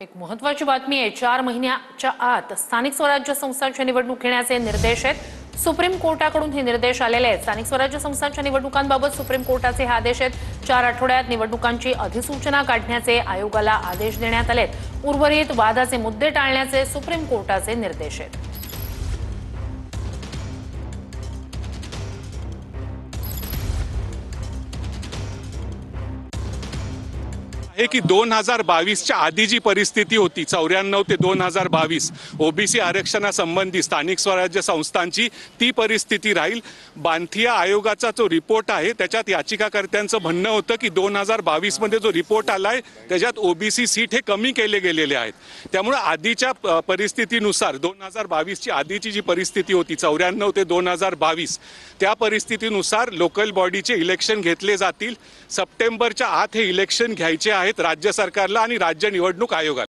एक महत्त्वाची बातमी आहे। 4 महिन्याच्या आत स्थानिक स्वराज्य संस्थांच्या निवडणूक घेण्याचे निर्देश आहेत। सुप्रीम कोर्टाकडून हे निर्देश आलेले आहेत। स्थानिक स्वराज्य संस्थांच्या निवडणुकांबाबत सुप्रीम कोर्टाचे हे आदेश आहेत। 4 आठवड्यात निवडणुकांची अधिसूचना काढण्याचे आयोगाला आदेश देण्यात आलेत। उर्वरित वादाचे मुद्दे टाळण्याचे सुप्रीम कोर्टाचे निर्देश आहेत। आहे की 2022च्या आधी जी परिस्थिती होती 94 ते 2022 ओबीसी आरक्षणासंबंधी स्थानिक स्वराज्य संस्थांची ती परिस्थिती राहील। बांथिया आयोगाचा जो रिपोर्ट आहे त्याच्यात याचिकाकर्त्यांचं म्हणणं होतं की 2022 मध्ये जो रिपोर्ट आलाय त्याच्यात ओबीसी सीट हे कमी केले गेलेले आहेत। त्यामुळे आधीच्या परिस्थितीनुसार 2022 ची आधीची जी परिस्थिती होती 94 ते 2022 त्या परिस्थितीनुसार लोकल बॉडीचे इलेक्शन घेतले जातील। सप्टेंबरच्या आत हे इलेक्शन घ्यायचे आहेत राज्य सरकारला आणि राज्य निवडणूक आयोगाला।